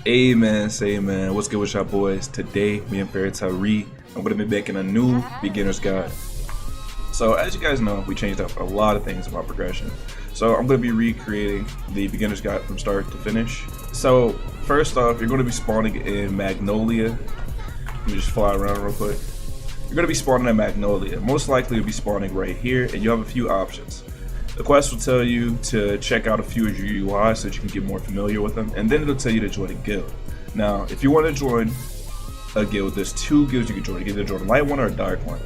Amen, say amen. What's good with y'all boys? Today, me and Fairy Tyree, I'm going to be making a new beginner's guide. So as you guys know, we changed up a lot of things about progression. So I'm going to be recreating the beginner's guide from start to finish. So first off, you're going to be spawning in Magnolia. Let me just fly around real quick. You're going to be spawning in Magnolia. Most likely you'll be spawning right here, and you have a few options. The quest will tell you to check out a few of your UI so that you can get more familiar with them, and then it'll tell you to join a guild. Now, if you want to join a guild, there's two guilds you can join. You can either join a light one or a dark one.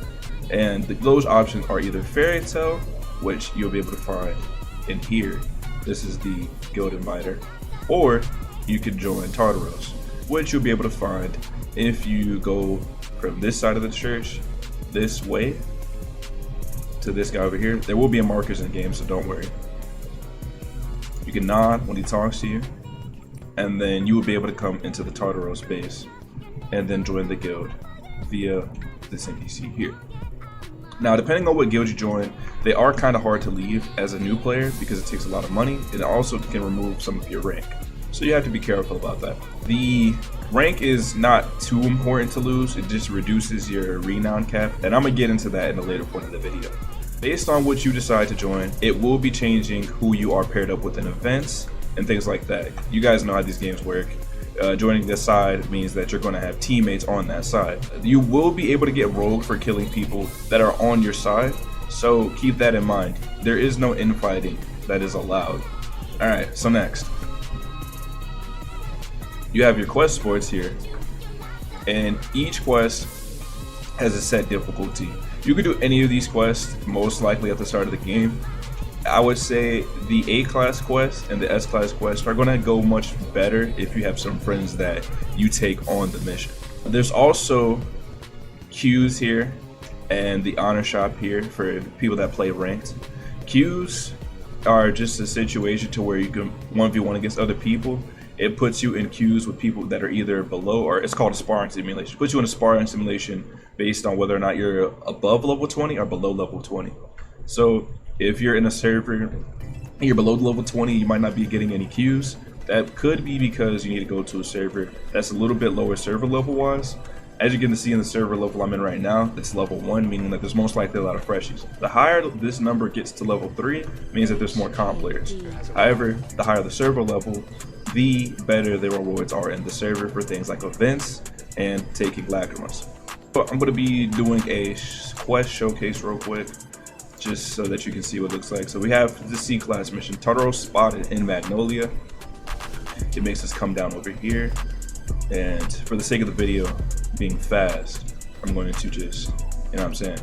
And those options are either Fairy Tale, which you'll be able to find in here. This is the guild inviter. Or you can join Tartaros, which you'll be able to find if you go from this side of the church this way to this guy over here. There will be markers in the game, so don't worry. You can nod when he talks to you, and then you will be able to come into the Tartaros base and then join the guild via this NPC here. Now, depending on what guild you join, they are kind of hard to leave as a new player because it takes a lot of money, and it also can remove some of your rank. So you have to be careful about that. The rank is not too important to lose, it just reduces your renown cap, and I'm gonna get into that in a later point of the video. Based on what you decide to join, it will be changing who you are paired up with in events and things like that. You guys know how these games work. Joining this side means that you're going to have teammates on that side. You will be able to get rogue for killing people that are on your side, so keep that in mind. There is no infighting that is allowed. Alright, so next. You have your quest sports here, and each quest has a set difficulty. You can do any of these quests most likely at the start of the game. I would say the A class quest and the S class quest are going to go much better if you have some friends that you take on the mission. There's also queues here and the honor shop here for people that play ranked. Queues are just a situation to where you can 1v1 against other people. It puts you in queues with people that are either below, or it's called a sparring simulation. It puts you in a sparring simulation based on whether or not you're above level 20 or below level 20. So if you're in a server and you're below level 20, you might not be getting any queues. That could be because you need to go to a server that's a little bit lower server level wise. As you can see in the server level I'm in right now, it's level 1, meaning that there's most likely a lot of freshies. The higher this number gets to level 3 means that there's more comp players. However, the higher the server level, the better the rewards are in the server for things like events and taking lacrimas. So I'm going to be doing a quest showcase real quick, just so that you can see what it looks like. So we have the C class mission, Tartaros spotted in Magnolia. It makes us come down over here, and for the sake of the video being fast, I'm going to just, you know what I'm saying?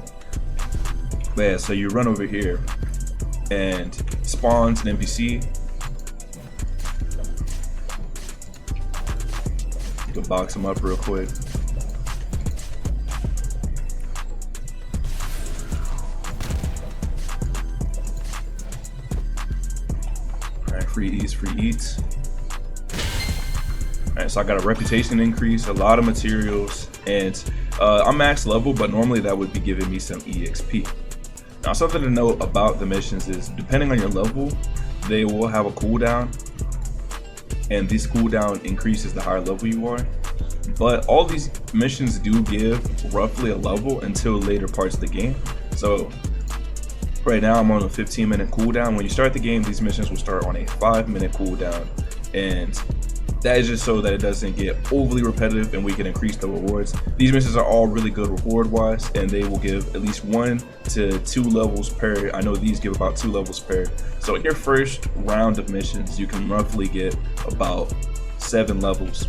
But yeah, so you run over here and spawns an NPC. You can box him up real quick. Free eats. Alright, so I got a reputation increase, a lot of materials, and I'm max level, but normally that would be giving me some EXP. Now, something to note about the missions is, depending on your level, they will have a cooldown, and this cooldown increases the higher level you are. But all these missions do give roughly a level until later parts of the game. So right now I'm on a 15-minute cooldown. When you start the game, these missions will start on a 5-minute cooldown, and that is just so that it doesn't get overly repetitive and we can increase the rewards. These missions are all really good reward wise, and they will give at least 1 to 2 levels per. I know these give about 2 levels per. So in your first round of missions, you can roughly get about 7 levels.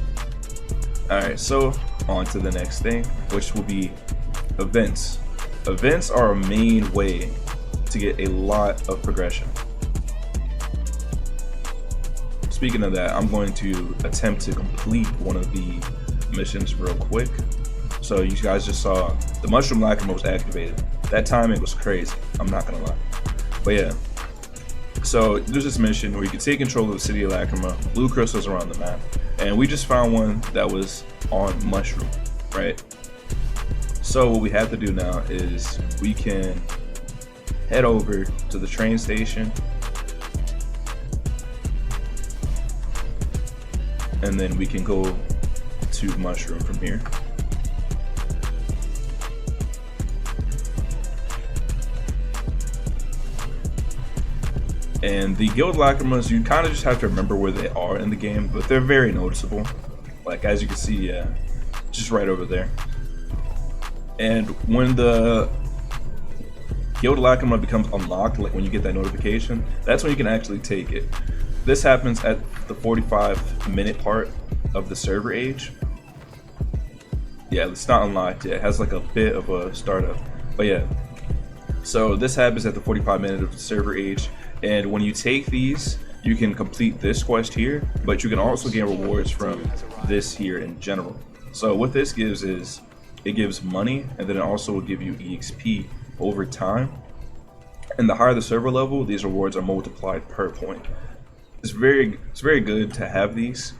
Alright, so on to the next thing, which will be events. Events are a main way to get a lot of progression. Speaking of that, I'm going to attempt to complete one of the missions real quick. So you guys just saw the mushroom lacrima was activated. That timing was crazy, I'm not gonna lie. But yeah, so there's this mission where you can take control of the city of Lacrima, blue crystals around the map, and we just found one that was on mushroom, right? So what we have to do now is we can head over to the train station and then we can go to Mushroom from here. And the guild lacrimas, you kind of just have to remember where they are in the game, but they're very noticeable. Like, as you can see, yeah, just right over there. And when the guild lacrima becomes unlocked, like when you get that notification, that's when you can actually take it. This happens at the 45-minute part of the server age. Yeah, it's not unlocked yet. It has like a bit of a startup, but yeah. So this happens at the 45-minute of the server age. And when you take these, you can complete this quest here, but you can also gain rewards from this here in general. So what this gives is, it gives money, and then it also will give you EXP over time. And the higher the server level, these rewards are multiplied per point. It's very good to have these.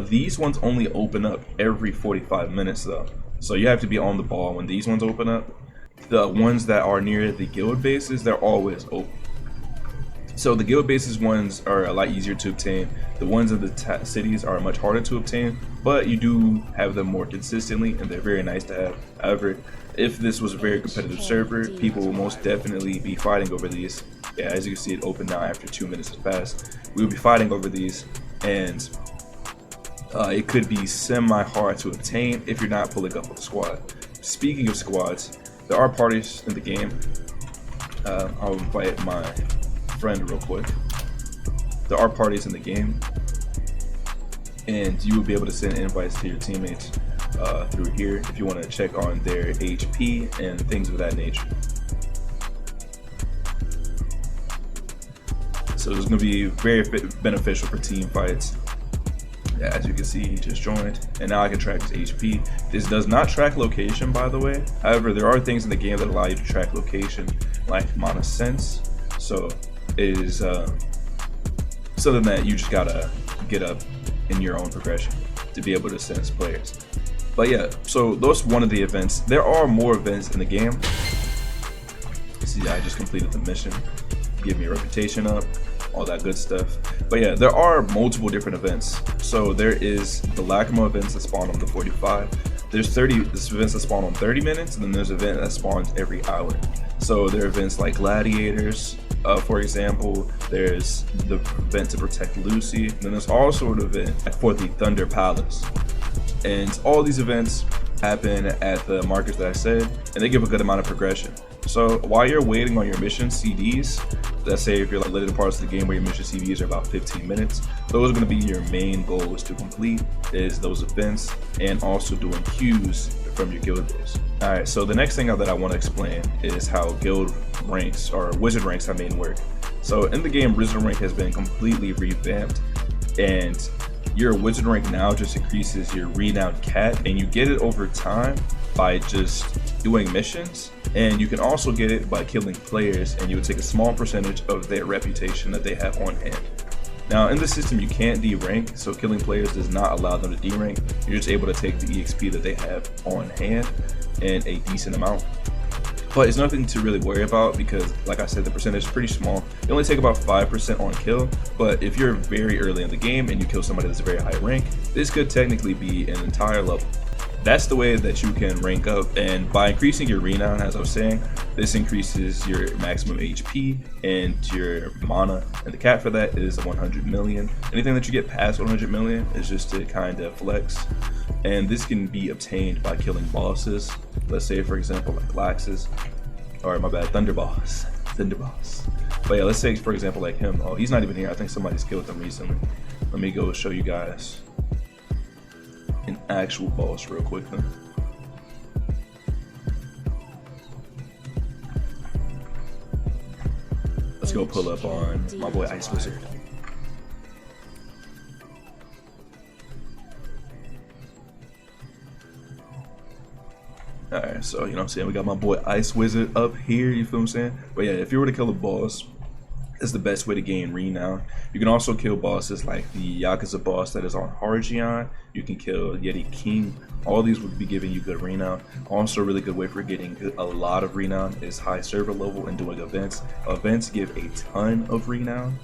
These ones only open up every 45 minutes though. So you have to be on the ball when these ones open up. The ones that are near the guild bases, they're always open. So the guild bases ones are a lot easier to obtain. The ones in the cities are much harder to obtain, but you do have them more consistently, and they're very nice to have. However, if this was a very competitive server, people will most definitely be fighting over these. Yeah, as you can see, it opened now after 2 minutes has passed. We will be fighting over these, and it could be semi-hard to obtain if you're not pulling up with a squad. Speaking of squads, there are parties in the game. I'll invite my friend real quick. There are parties in the game, and you will be able to send invites to your teammates through here if you want to check on their HP and things of that nature. So it's going to be very beneficial for team fights. Yeah, as you can see, he just joined, and now I can track his HP. This does not track location, by the way. However, there are things in the game that allow you to track location, like mana sense. So it is something that you just gotta get up in your own progression to be able to sense players. But yeah, so those one of the events. There are more events in the game. See, I just completed the mission. Give me a reputation up, all that good stuff. But yeah, there are multiple different events. So there is the Lacrima events that spawn on the 45. There's 30 events that spawn on 30 minutes, and then there's an event that spawns every hour. So there are events like Gladiators, for example. There's the event to protect Lucy, and then there's also an event for the Thunder Palace. And all these events happen at the markers that I said, and they give a good amount of progression. So while you're waiting on your mission CDs, let's say if you're like limited parts of the game where your mission CDs are about 15 minutes, those are going to be your main goals to complete, is those events and also doing queues from your guild base. Alright, so the next thing that I want to explain is how guild ranks or wizard ranks have made work. So in the game, wizard rank has been completely revamped, and your wizard rank now just increases your renowned cat, and you get it over time by just doing missions, and you can also get it by killing players, and you would take a small percentage of their reputation that they have on hand. Now in the system you can't D-rank, so killing players does not allow them to D-rank. You're just able to take the EXP that they have on hand in a decent amount. But it's nothing to really worry about because, like I said, the percentage is pretty small. You only take about 5% on kill, but if you're very early in the game and you kill somebody that's a very high rank, this could technically be an entire level. That's the way that you can rank up, and by increasing your renown, as I was saying, this increases your maximum HP and your mana, and the cap for that is 100 million. Anything that you get past 100 million is just to kind of flex, and this can be obtained by killing bosses. Let's say, for example, like Laxus, or my bad, Thunder Boss. But yeah, let's say, for example, like him. Oh, he's not even here. I think somebody's killed him recently. Let me go show you guys an actual boss real quick then. Let's go pull up on my boy Ice Wizard. Alright, so you know what I'm saying, we got my boy Ice Wizard up here, you feel what I'm saying? But yeah, if you were to kill a boss, it's the best way to gain renown. You can also kill bosses like the Yakuza boss that is on Hargion. You can kill Yeti King. All these would be giving you good renown. Also, a really good way for getting a lot of renown is high server level and doing events. Events give a ton of renown.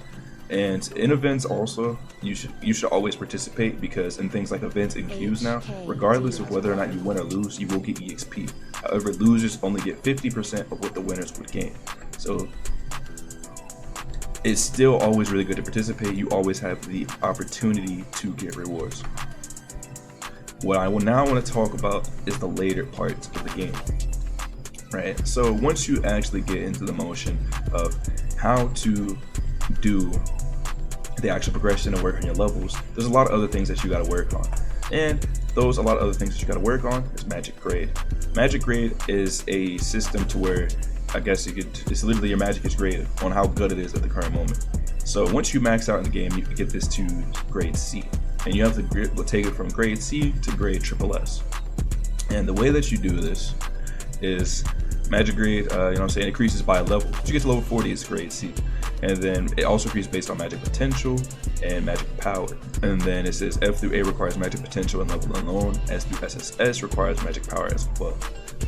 And in events also, you should always participate, because in things like events and queues now, regardless of whether or not you win or lose, you will get EXP. However, losers only get 50% of what the winners would gain. So it's still always really good to participate. You always have the opportunity to get rewards. What I will now want to talk about is the later parts of the game. Right, so once you actually get into the motion of how to do the actual progression and work on your levels, there's a lot of other things that you got to work on, and a lot of other things that you got to work on is magic grade. Magic grade is a system to where, I guess it's literally your magic is graded on how good it is at the current moment. So once you max out in the game, you can get this to grade C, and you have to take it from grade C to grade SSS. And the way that you do this is magic grade, it increases by a level. Once you get to level 40, it's grade C. And then it also increases based on magic potential and magic power. And then it says F through A requires magic potential and level alone. S through SSS requires magic power as well.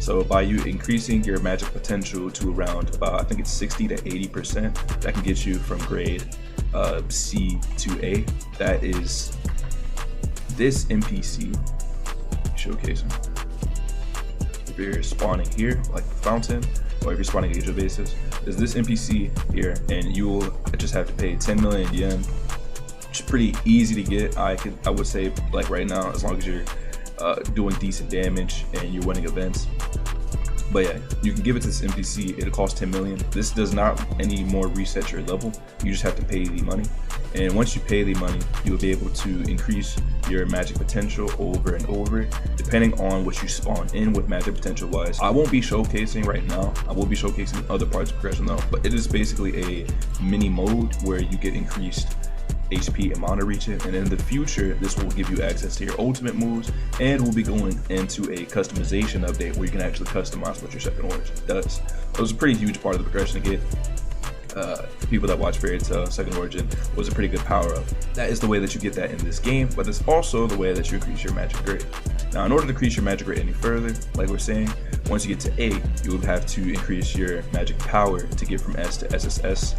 So by you increasing your magic potential to around about, I think it's 60 to 80%, that can get you from grade C to A. That is this NPC. Showcasing. If you're spawning here, like the fountain, or if you're spawning at Angel basis, is this NPC here, and you will just have to pay 10 million yen. It's pretty easy to get. I would say, like right now, as long as you're doing decent damage and you're winning events. But yeah, you can give it to this NPC. It'll cost 10 million. This does not anymore reset your level. You just have to pay the money. And once you pay the money, you'll be able to increase your magic potential over and over, depending on what you spawn in with magic potential wise. I won't be showcasing right now. I will be showcasing other parts of progression though, but it is basically a mini mode where you get increased HP and mana reach it, and in the future this will give you access to your ultimate moves, and we'll be going into a customization update where you can actually customize what your second origin does. It was a pretty huge part of the progression to get. People that watch Fairy Tail Second Origin was a pretty good power up. That is the way that you get that in this game, but it's also the way that you increase your magic grade. Now, in order to increase your magic grade any further, like we're saying, once you get to A, you will have to increase your magic power to get from S to SSS.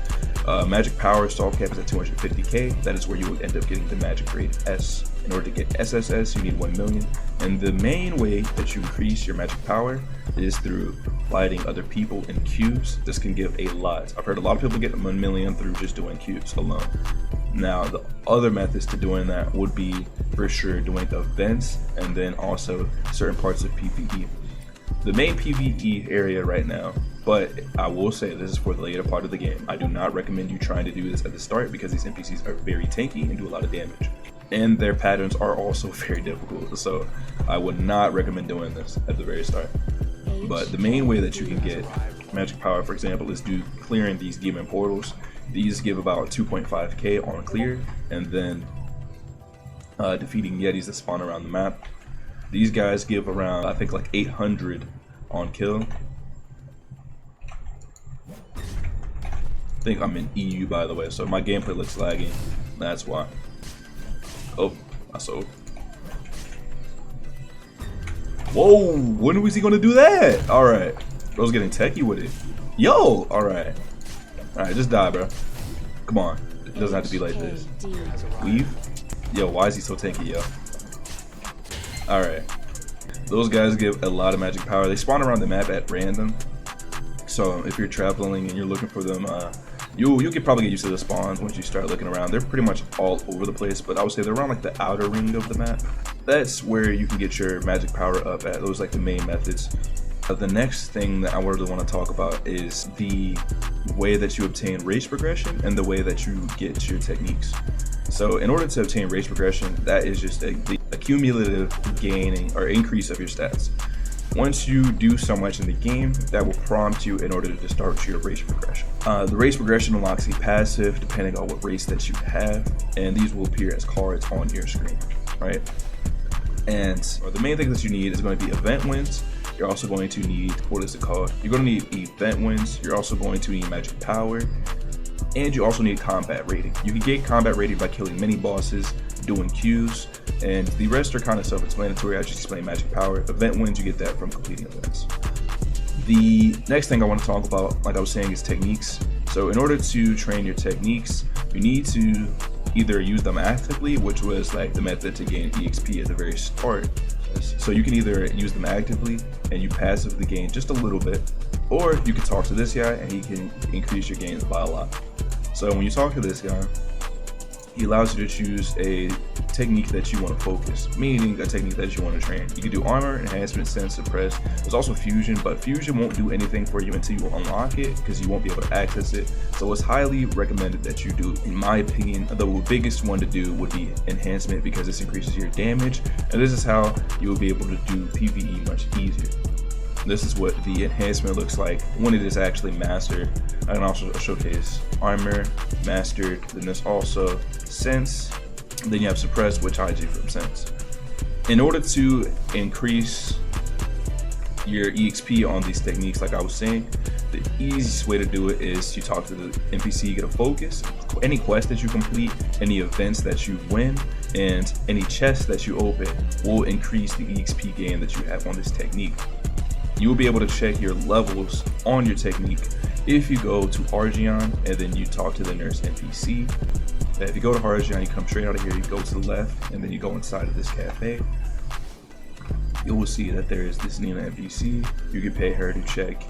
Magic power stall cap is at 250k. That is where you will end up getting the magic grade S. In order to get SSS, you need 1 million. And the main way that you increase your magic power is through fighting other people in queues. This can give a lot. I've heard a lot of people get 1 million through just doing queues alone. Now, the other methods to doing that would be for sure doing events, and then also certain parts of PvE. The main PvE area right now, but I will say this is for the later part of the game. I do not recommend you trying to do this at the start, because these NPCs are very tanky and do a lot of damage. And their patterns are also very difficult, so I would not recommend doing this at the very start. But the main way that you can get magic power, for example, is clearing these demon portals. These give about 2.5k on clear, and then defeating yetis that spawn around the map. These guys give around, I think, like 800 on kill. I think I'm in EU, by the way, so my gameplay looks laggy. That's why. Oh, I sold. Whoa, when was he gonna do that? Alright. Bro's getting techie with it. Yo, alright. Alright, just die, bro. Come on. It doesn't have to be like this. Weave? Yo, why is he so tanky, yo? Alright. Those guys give a lot of magic power. They spawn around the map at random. So if you're traveling and you're looking for them, you could probably get used to the spawns once you start looking around. They're pretty much all over the place, but I would say they're around like the outer ring of the map. That's where you can get your magic power up at. Those are like the main methods. The next thing that I really want to talk about is the way that you obtain race progression and the way that you get your techniques. So in order to obtain race progression, that is just the cumulative gaining or increase of your stats. Once you do so much in the game, that will prompt you in order to start your race progression. The race progression unlocks a passive depending on what race that you have, and these will appear as cards on your screen, right? And the main thing that you need is going to be event wins. You're also going to need, what is it called? You're going to need event wins. You're also going to need magic power, and you also need combat rating. You can get combat rating by killing mini bosses, doing queues, and the rest are kind of self-explanatory. I just explained magic power. Event wins, you get that from completing events. The next thing I want to talk about, like I was saying, is techniques. So in order to train your techniques, you need to either use them actively, which was like the method to gain EXP at the very start. So you can either use them actively and you passively gain just a little bit, or you can talk to this guy and he can increase your gains by a lot. So when you talk to this guy, he allows you to choose a technique that you want to focus, meaning a technique that you want to train. You can do armor, enhancement, sense, suppress. There's also fusion, but fusion won't do anything for you until you unlock it because you won't be able to access it. So it's highly recommended that you do. In my opinion, the biggest one to do would be enhancement because this increases your damage, and this is how you will be able to do PvE much easier. This is what the enhancement looks like when it is actually mastered. I can also showcase armor, mastered, then there's also sense, then you have suppress, which hides you from sense. In order to increase your EXP on these techniques, like I was saying, the easiest way to do it is you talk to the NPC, get a focus, any quest that you complete, any events that you win, and any chests that you open will increase the EXP gain that you have on this technique. You will be able to check your levels on your technique if you go to Argion and then you talk to the nurse NPC. If you go to Argion, you come straight out of here, you go to the left, and then you go inside of this cafe. You will see that there is this Nina NPC. You can pay her to check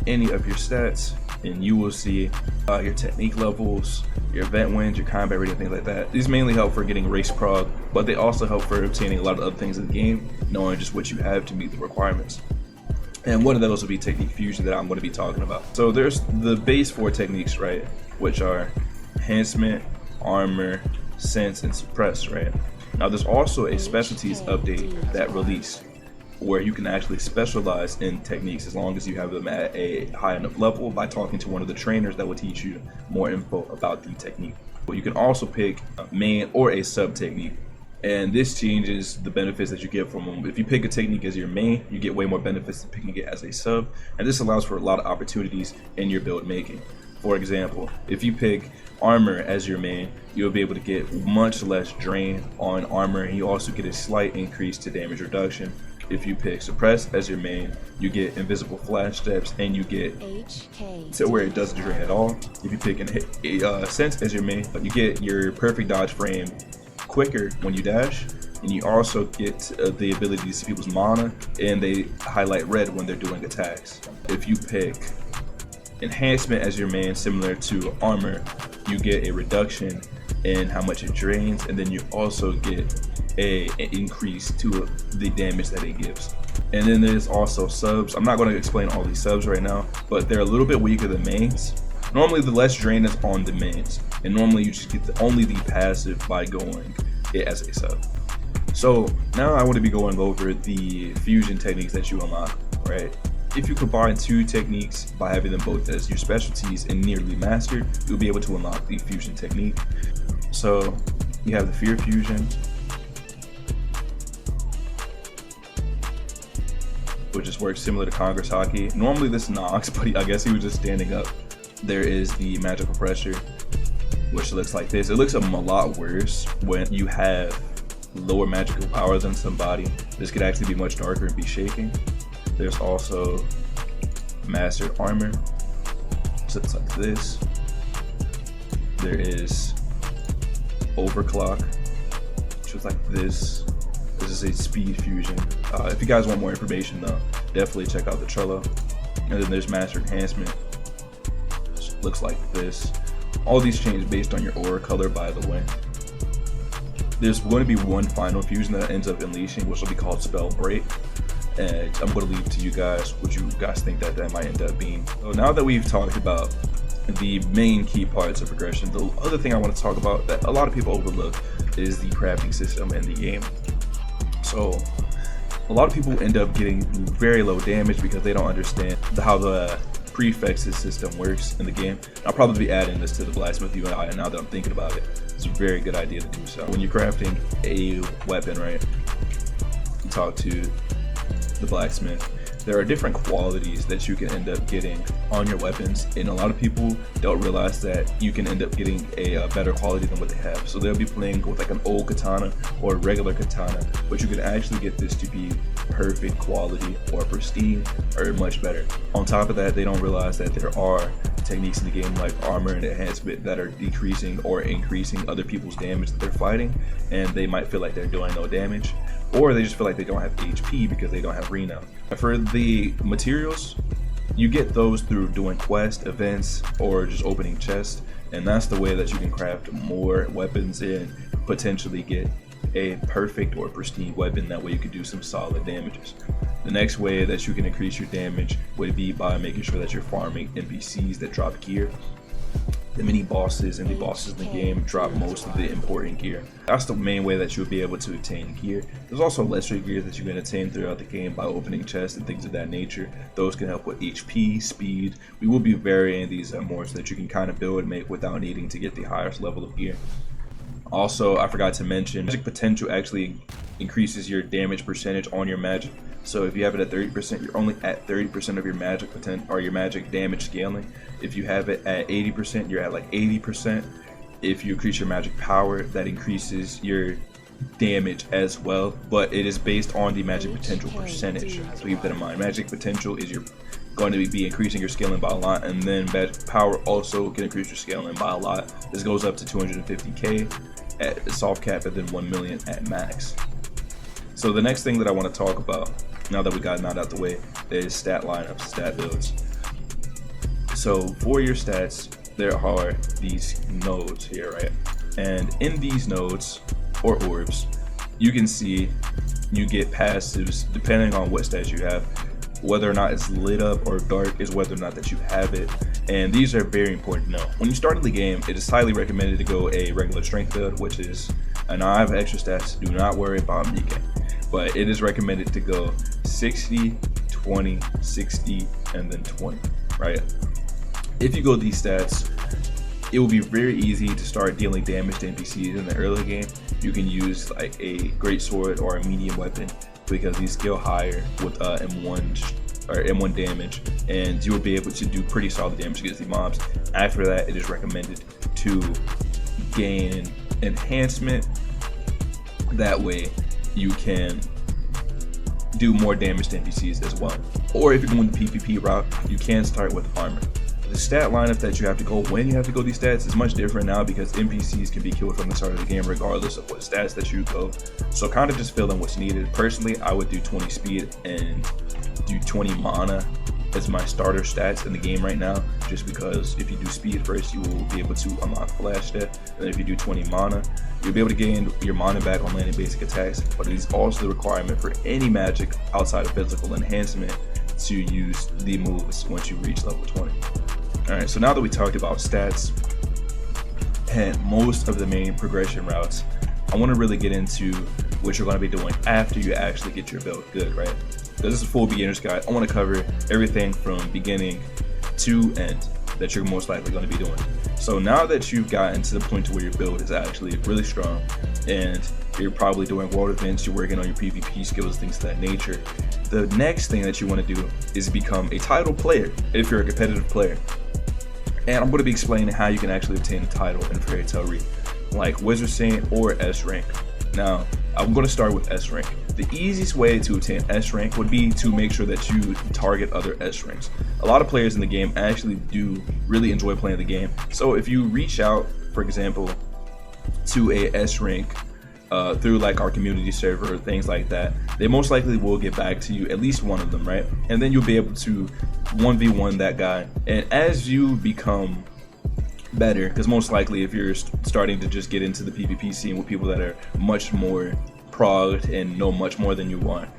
any of your stats, and you will see your technique levels, your event wins, your combat rating, things like that. These mainly help for getting race prog, but they also help for obtaining a lot of other things in the game, knowing just what you have to meet the requirements. And one of those will be technique fusion that I'm going to be talking about. So there's the base 4 techniques, right, which are enhancement, armor, sense, and suppress, right? Now there's also a specialties update that released where you can actually specialize in techniques as long as you have them at a high enough level by talking to one of the trainers that will teach you more info about the technique. But you can also pick a main or a sub technique, and this changes the benefits that you get from them. If you pick a technique as your main, you get way more benefits than picking it as a sub, and this allows for a lot of opportunities in your build making. For example, if you pick armor as your main, you'll be able to get much less drain on armor, and you also get a slight increase to damage reduction. If you pick suppress as your main, you get invisible flash steps, and you get to where it doesn't drain at all. If you pick a sense as your main, you get your perfect dodge frame quicker when you dash, and you also get the ability to see people's mana, and they highlight red when they're doing attacks. If you pick enhancement as your main, similar to armor, you get a reduction in how much it drains, and then you also get an increase to the damage that it gives. And then there's also subs. I'm not going to explain all these subs right now, but they're a little bit weaker than mains. Normally the less drain is on the mains, and normally you just get only the passive by going it as a sub. So now I want to be going over the fusion techniques that you unlock, right? If you combine 2 techniques by having them both as your specialties and nearly mastered, you'll be able to unlock the fusion technique. So you have the fear fusion, which just works similar to Congress hockey. Normally this knocks, but I guess he was just standing up. There is the magical pressure, which looks like this. It looks a lot worse when you have lower magical power than somebody. This could actually be much darker and be shaking. There's also mastered armor, so it's like this. There is overclock, which is like this. This is a speed fusion. If you guys want more information though, definitely check out the Trello. And then there's master enhancement, which looks like this. All these change based on your aura color, by the way. There's going to be one final fusion that ends up unleashing, which will be called Spell Break. And I'm going to leave to you guys what you guys think that might end up being. So now that we've talked about the main key parts of progression, the other thing I want to talk about that a lot of people overlook is the crafting system in the game. So a lot of people end up getting very low damage because they don't understand how the prefixes system works in the game. I'll probably be adding this to the Blacksmith UI now that I'm thinking about it. It's a very good idea to do so. When you're crafting a weapon, right, you talk to the blacksmith. There are different qualities that you can end up getting on your weapons, and a lot of people don't realize that you can end up getting a better quality than what they have. So they'll be playing with like an old katana or a regular katana, but you can actually get this to be perfect quality or pristine or much better. On top of that, they don't realize that there are techniques in the game like armor and enhancement that are decreasing or increasing other people's damage that they're fighting, and they might feel like they're doing no damage, or they just feel like they don't have HP because they don't have Renown. For the materials, you get those through doing quest events or just opening chests, and that's the way that you can craft more weapons and potentially get a perfect or pristine weapon. That way you can do some solid damages. The next way that you can increase your damage would be by making sure that you're farming NPCs that drop gear. The mini bosses and the bosses in the game drop most of the important gear. That's the main way that you'll be able to obtain gear. There's also lesser gear that you can attain throughout the game by opening chests and things of that nature. Those can help with HP, speed. We will be varying these more so that you can kind of build and make without needing to get the highest level of gear. Also, I forgot to mention, magic potential actually increases your damage percentage on your magic. So if you have it at 30%, you're only at 30% of your magic or your magic damage scaling. If you have it at 80%, you're at like 80%. If you increase your magic power, that increases your damage as well, but it is based on the magic potential percentage. So keep that in mind. Magic potential is going to be increasing your scaling by a lot, and then magic power also can increase your scaling by a lot. This goes up to 250k at soft cap and then 1 million at max. So the next thing that I want to talk about, now that we got that out the way, is stat lineups, stat builds. So for your stats, there are these nodes here, right? And in these nodes or orbs, you can see you get passives depending on what stats you have. Whether or not it's lit up or dark is whether or not that you have it, and these are very important to know. When you start the game, it is highly recommended to go a regular strength build, which is, and I have extra stats, do not worry about me, but it is recommended to go 60, 20, 60, and then 20, right? If you go these stats, it will be very easy to start dealing damage to NPCs in the early game. You can use like a great sword or a medium weapon because these scale higher with M1 damage, and you will be able to do pretty solid damage against the mobs. After that, it is recommended to gain enhancement. That way you can do more damage to NPCs as well. Or if you're going the PvP route, you can start with armor. The stat lineup that you have to go when you have to go these stats is much different now because NPCs can be killed from the start of the game regardless of what stats that you go. So kind of just fill in what's needed. Personally, I would do 20 speed and do 20 mana as my starter stats in the game right now, just because if you do speed first, you will be able to unlock flash death, and if you do 20 mana, you'll be able to gain your mana back on landing basic attacks. But it is also the requirement for any magic outside of physical enhancement to use the moves once you reach level 20. Alright, so now that we talked about stats and most of the main progression routes, I want to really get into what you're going to be doing after you actually get your build good, right? This is a full beginner's guide. I want to cover everything from beginning to end that you're most likely going to be doing. So now that you've gotten to the point to where your build is actually really strong and you're probably doing world events, you're working on your PvP skills, things of that nature, the next thing that you want to do is become a title player if you're a competitive player. And I'm going to be explaining how you can actually obtain a title in Fairy Tail Re, like Wizard Saint or S rank. Now, I'm going to start with S rank. The easiest way to obtain S rank would be to make sure that you target other S ranks. A lot of players in the game actually do really enjoy playing the game. So if you reach out, for example, to a S rank through like our community server or things like that, they most likely will get back to you, at least one of them, right? And then you'll be able to 1v1 that guy. And as you become better, because most likely if you're starting to just get into the PvP scene with people that are much more progged and know much more than you want,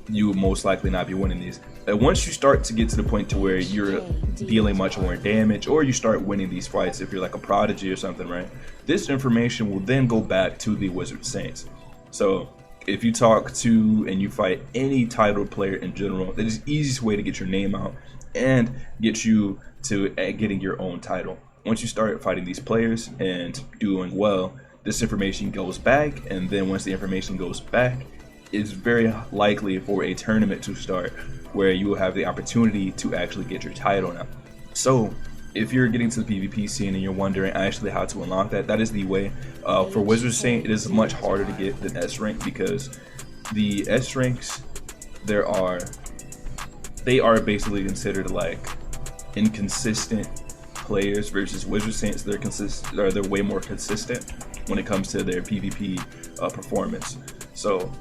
you will most likely not be winning these. And once you start to get to the point to where you're dealing much more damage, or you start winning these fights, if you're like a prodigy or something, right, this information will then go back to the Wizard Saints. So if you talk to and you fight any titled player in general, that is the easiest way to get your name out and get you to getting your own title. Once you start fighting these players and doing well, this information goes back, and then once the information goes back, it's very likely for a tournament to start where you will have the opportunity to actually get your title now. So if you're getting to the PvP scene and you're wondering actually how to unlock that, that is the way. For Wizard Saint, it is much harder to get than S rank because the S ranks, they are basically considered like inconsistent players versus Wizard Saints, they're way more consistent when it comes to their PvP performance. So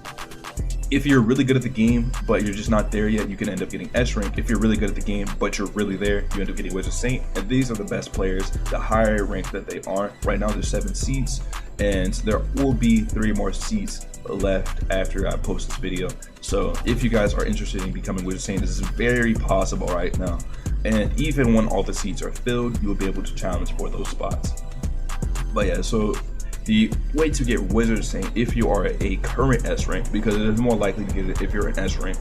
if you're really good at the game, but you're just not there yet, you can end up getting S rank. If you're really good at the game, but you're really there, you end up getting Wizard Saint. And these are the best players, the higher rank that they are. Right now there's 7 seats, and there will be 3 more seats left after I post this video. So if you guys are interested in becoming Wizard Saint, this is very possible right now. And even when all the seats are filled, you will be able to challenge for those spots. But yeah, so the way to get Wizard Saint if you are a current S rank, because it is more likely to get it if you're an S rank,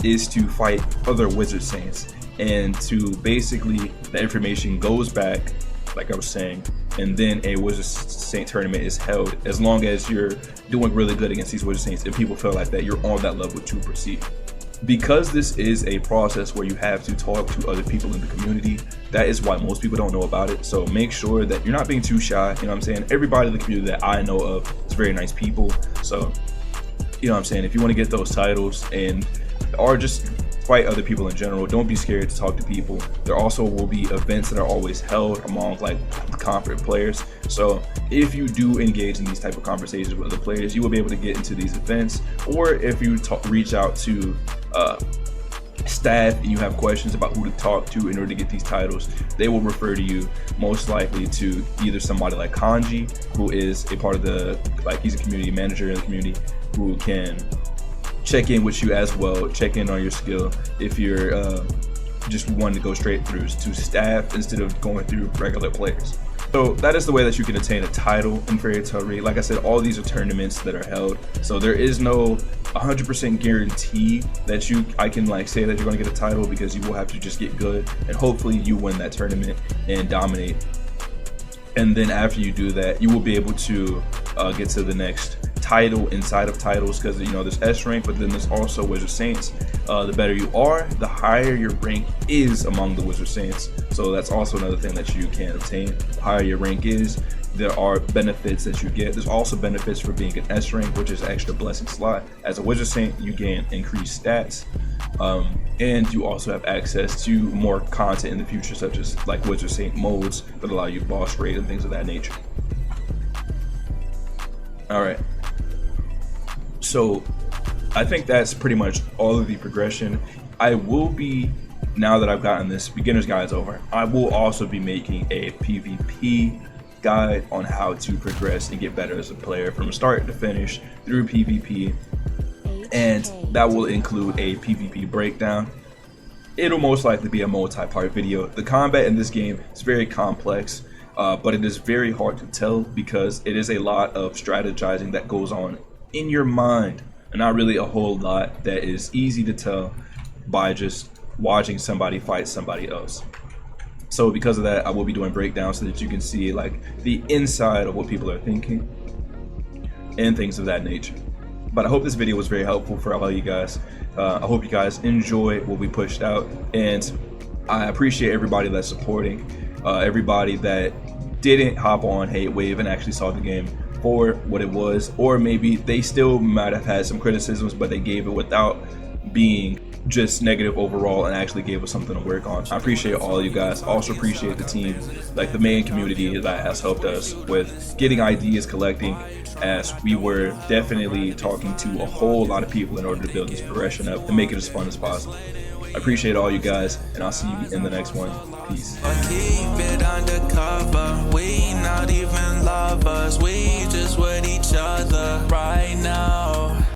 is to fight other Wizard Saints, and to basically the information goes back, like I was saying, and then a Wizard Saint tournament is held. As long as you're doing really good against these Wizard Saints and people feel like that you're on that level to proceed. Because this is a process where you have to talk to other people in the community, that is why most people don't know about it. So make sure that you're not being too shy. You know what I'm saying? Everybody in the community that I know of is very nice people. So, you know what I'm saying? If you want to get those titles and or just fight other people in general, don't be scared to talk to people. There also will be events that are always held among like confident players. So if you do engage in these type of conversations with other players, you will be able to get into these events. Or if you reach out to staff and you have questions about who to talk to in order to get these titles, they will refer to you most likely to either somebody like Kanji, who is a part of the, like, he's a community manager in the community, who can check in with you as well, check in on your skill if you're just wanting to go straight through to staff instead of going through regular players. So that is the way that you can attain a title in Fairy Tail Re. Like I said, all these are tournaments that are held, so there is no 100% guarantee that I can like say that you're going to get a title, because you will have to just get good and hopefully you win that tournament and dominate. And then after you do that, you will be able to get to the next title inside of titles, because you know there's S rank, but then there's also Wizard Saints. The better you are, the higher your rank is among the Wizard Saints. So that's also another thing that you can obtain. The higher your rank is, there are benefits that you get. There's also benefits for being an S rank, which is extra blessing slot. As a Wizard Saint, you gain increased stats, and you also have access to more content in the future, such as like Wizard Saint modes that allow you boss raid and things of that nature. All right, so I think that's pretty much all of the progression. I will be, now that I've gotten this beginner's guides over, I will also be making a PvP guide on how to progress and get better as a player from start to finish through PvP, and that will include a PvP breakdown. It'll most likely be a multi-part video. The combat in this game is very complex, but it is very hard to tell because it is a lot of strategizing that goes on in your mind, and not really a whole lot that is easy to tell by just watching somebody fight somebody else. So because of that, I will be doing breakdowns so that you can see like the inside of what people are thinking and things of that nature. But I hope this video was very helpful for all of you guys. I hope you guys enjoy what we pushed out, and I appreciate everybody that's supporting, everybody that didn't hop on Hate Wave and actually saw the game for what it was, or maybe they still might have had some criticisms, but they gave it without being just negative overall and actually gave us something to work on. I appreciate all of you guys. I also appreciate the team, like the main community that has helped us with getting ideas, collecting, as we were definitely talking to a whole lot of people in order to build this progression up and make it as fun as possible. I appreciate all you guys, and I'll see you in the next one. Peace. Keep it undercover. We not even lovers. We just with each other right now.